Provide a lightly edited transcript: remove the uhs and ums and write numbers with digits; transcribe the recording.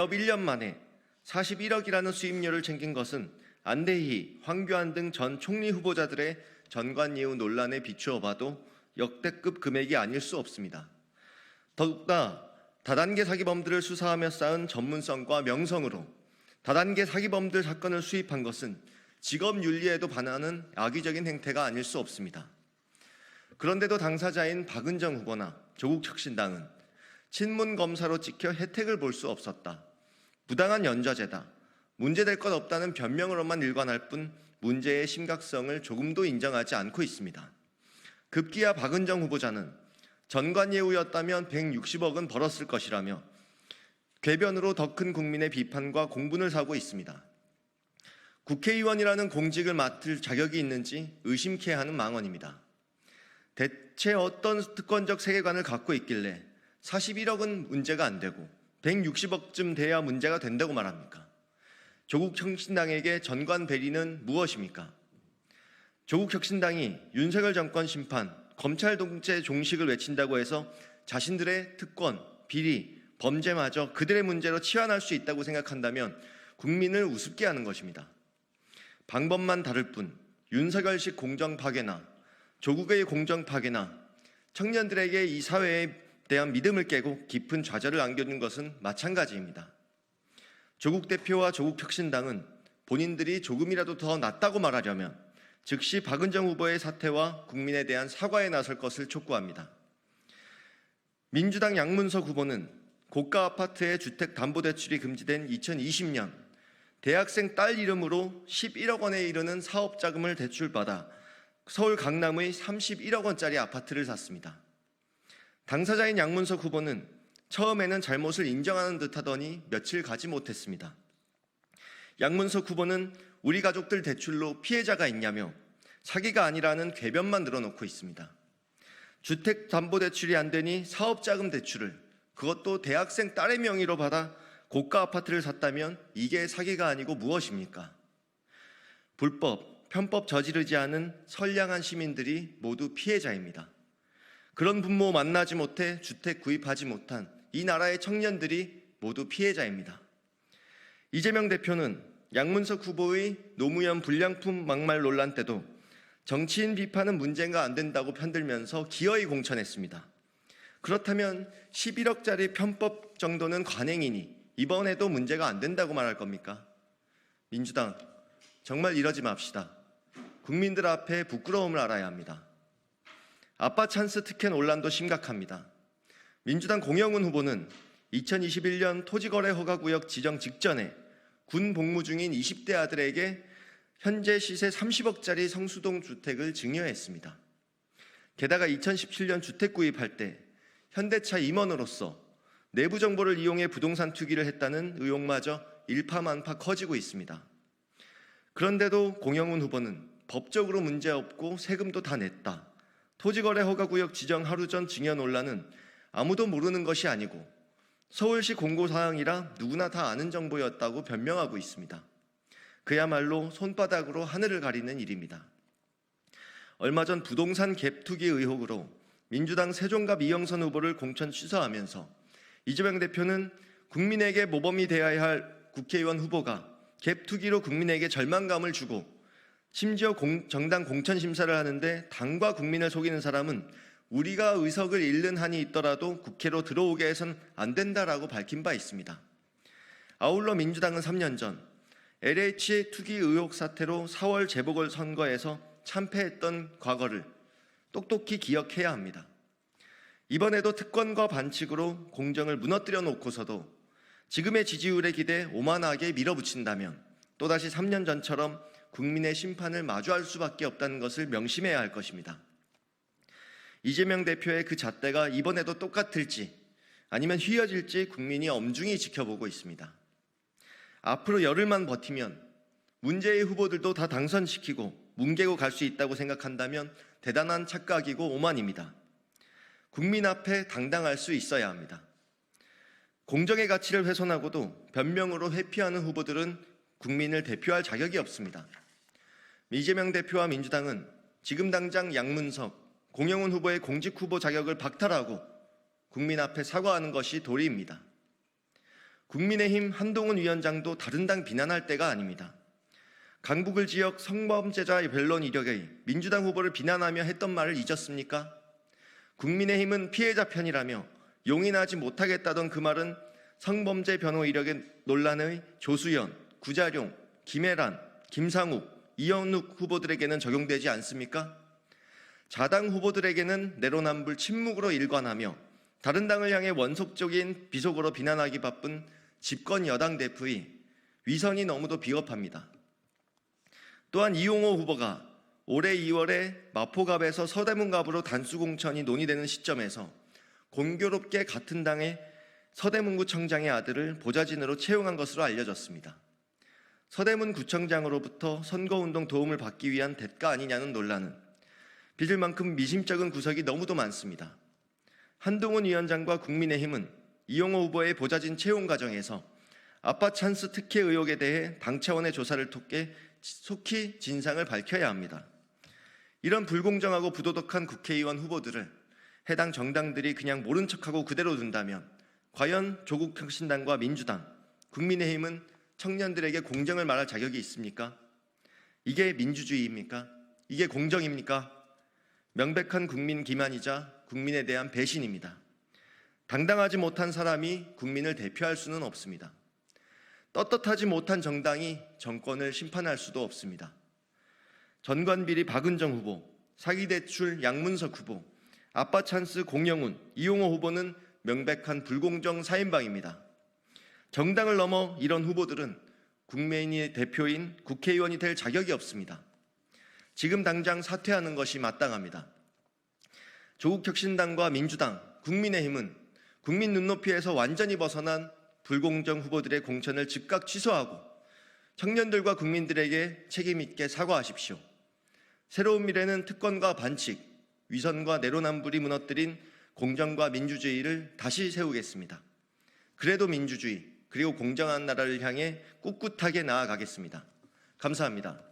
사업 1년 만에 41억이라는 수입료를 챙긴 것은 안대희, 황교안 등 전 총리 후보자들의 전관예우 논란에 비추어 봐도 역대급 금액이 아닐 수 없습니다. 더욱다 다단계 사기범들을 수사하며 쌓은 전문성과 명성으로 다단계 사기범들 사건을 수입한 것은 직업윤리에도 반하는 악의적인 행태가 아닐 수 없습니다. 그런데도 당사자인 박은정 후보나 조국혁신당은 친문검사로 찍혀 혜택을 볼 수 없었다, 부당한 연좌제다, 문제될 것 없다는 변명으로만 일관할 뿐 문제의 심각성을 조금도 인정하지 않고 있습니다. 급기야 박은정 후보자는 전관예우였다면 160억은 벌었을 것이라며 궤변으로 더 큰 국민의 비판과 공분을 사고 있습니다. 국회의원이라는 공직을 맡을 자격이 있는지 의심케 하는 망언입니다. 대체 어떤 특권적 세계관을 갖고 있길래 41억은 문제가 안 되고 160억쯤 돼야 문제가 된다고 말합니까? 조국혁신당에게 전관 배리는 무엇입니까? 조국혁신당이 윤석열 정권 심판, 검찰 독재 종식을 외친다고 해서 자신들의 특권, 비리, 범죄마저 그들의 문제로 치환할 수 있다고 생각한다면 국민을 우습게 하는 것입니다. 방법만 다를 뿐 윤석열식 공정 파괴나 조국의 공정 파괴나 청년들에게 이 사회에 대한 믿음을 깨고 깊은 좌절을 안겨준 것은 마찬가지입니다. 조국 대표와 조국혁신당은 본인들이 조금이라도 더 낫다고 말하려면 즉시 박은정 후보의 사퇴와 국민에 대한 사과에 나설 것을 촉구합니다. 민주당 양문석 후보는 고가 아파트의 주택담보대출이 금지된 2020년 대학생 딸 이름으로 11억 원에 이르는 사업자금을 대출받아 서울 강남의 31억 원짜리 아파트를 샀습니다. 당사자인 양문석 후보는 처음에는 잘못을 인정하는 듯 하더니 며칠 가지 못했습니다. 양문석 후보는 우리 가족들 대출로 피해자가 있냐며 사기가 아니라는 궤변만 늘어놓고 있습니다. 주택담보대출이 안 되니 사업자금 대출을, 그것도 대학생 딸의 명의로 받아 고가 아파트를 샀다면 이게 사기가 아니고 무엇입니까? 불법, 편법 저지르지 않은 선량한 시민들이 모두 피해자입니다. 그런 부모 만나지 못해 주택 구입하지 못한 이 나라의 청년들이 모두 피해자입니다. 이재명 대표는 양문석 후보의 노무현 불량품 막말 논란 때도 정치인 비판은 문제가 안 된다고 편들면서 기어이 공천했습니다. 그렇다면 11억짜리 편법 정도는 관행이니 이번에도 문제가 안 된다고 말할 겁니까? 민주당, 정말 이러지 맙시다. 국민들 앞에 부끄러움을 알아야 합니다. 아빠 찬스 특혜 논란도 심각합니다. 민주당 공영훈 후보는 2021년 토지거래 허가구역 지정 직전에 군 복무 중인 20대 아들에게 현재 시세 30억짜리 성수동 주택을 증여했습니다. 게다가 2017년 주택 구입할 때 현대차 임원으로서 내부 정보를 이용해 부동산 투기를 했다는 의혹마저 일파만파 커지고 있습니다. 그런데도 공영훈 후보는 법적으로 문제없고 세금도 다 냈다, 토지거래 허가구역 지정 하루 전 증여 논란은 아무도 모르는 것이 아니고 서울시 공고사항이라 누구나 다 아는 정보였다고 변명하고 있습니다. 그야말로 손바닥으로 하늘을 가리는 일입니다. 얼마 전 부동산 갭 투기 의혹으로 민주당 세종갑 이영선 후보를 공천 취소하면서 이재명 대표는 국민에게 모범이 되어야 할 국회의원 후보가 갭 투기로 국민에게 절망감을 주고 심지어 정당 공천 심사를 하는데 당과 국민을 속이는 사람은 우리가 의석을 잃는 한이 있더라도 국회로 들어오게 해선 안 된다라고 밝힌 바 있습니다. 아울러 민주당은 3년 전 LH 투기 의혹 사태로 4월 재보궐선거에서 참패했던 과거를 똑똑히 기억해야 합니다. 이번에도 특권과 반칙으로 공정을 무너뜨려 놓고서도 지금의 지지율에 기대 오만하게 밀어붙인다면 또다시 3년 전처럼 국민의 심판을 마주할 수밖에 없다는 것을 명심해야 할 것입니다. 이재명 대표의 그 잣대가 이번에도 똑같을지 아니면 휘어질지 국민이 엄중히 지켜보고 있습니다. 앞으로 열흘만 버티면 문재인 후보들도 다 당선시키고 뭉개고 갈 수 있다고 생각한다면 대단한 착각이고 오만입니다. 국민 앞에 당당할 수 있어야 합니다. 공정의 가치를 훼손하고도 변명으로 회피하는 후보들은 국민을 대표할 자격이 없습니다. 이재명 대표와 민주당은 지금 당장 양문석, 공영훈 후보의 공직 후보 자격을 박탈하고 국민 앞에 사과하는 것이 도리입니다. 국민의힘 한동훈 위원장도 다른 당 비난할 때가 아닙니다. 강북을 지역 성범죄자 변론 이력의 민주당 후보를 비난하며 했던 말을 잊었습니까? 국민의힘은 피해자 편이라며 용인하지 못하겠다던 그 말은 성범죄 변호 이력의 논란의 조수연, 구자룡, 김혜란, 김상욱, 이현욱 후보들에게는 적용되지 않습니까? 자당 후보들에게는 내로남불 침묵으로 일관하며 다른 당을 향해 원속적인 비속어로 비난하기 바쁜 집권 여당 대표의 위선이 너무도 비겁합니다. 또한 이용호 후보가 올해 2월에 마포갑에서 서대문갑으로 단수공천이 논의되는 시점에서 공교롭게 같은 당의 서대문구청장의 아들을 보좌진으로 채용한 것으로 알려졌습니다. 서대문구청장으로부터 선거운동 도움을 받기 위한 대가 아니냐는 논란은 빚을 만큼 미심쩍은 구석이 너무도 많습니다. 한동훈 위원장과 국민의힘은 이용호 후보의 보좌진 채용 과정에서 아빠 찬스 특혜 의혹에 대해 당 차원의 조사를 통해 속히 진상을 밝혀야 합니다. 이런 불공정하고 부도덕한 국회의원 후보들을 해당 정당들이 그냥 모른 척하고 그대로 둔다면 과연 조국혁신당과 민주당, 국민의힘은 청년들에게 공정을 말할 자격이 있습니까? 이게 민주주의입니까? 이게 공정입니까? 명백한 국민 기만이자 국민에 대한 배신입니다. 당당하지 못한 사람이 국민을 대표할 수는 없습니다. 떳떳하지 못한 정당이 정권을 심판할 수도 없습니다. 전관비리 박은정 후보, 사기대출 양문석 후보, 아빠 찬스 공영훈, 이용호 후보는 명백한 불공정 사인방입니다. 정당을 넘어 이런 후보들은 국민의 대표인 국회의원이 될 자격이 없습니다. 지금 당장 사퇴하는 것이 마땅합니다. 조국혁신당과 민주당, 국민의힘은 국민 눈높이에서 완전히 벗어난 불공정 후보들의 공천을 즉각 취소하고 청년들과 국민들에게 책임 있게 사과하십시오. 새로운 미래는 특권과 반칙, 위선과 내로남불이 무너뜨린 공정과 민주주의를 다시 세우겠습니다. 그래도 민주주의, 그리고 공정한 나라를 향해 꿋꿋하게 나아가겠습니다. 감사합니다.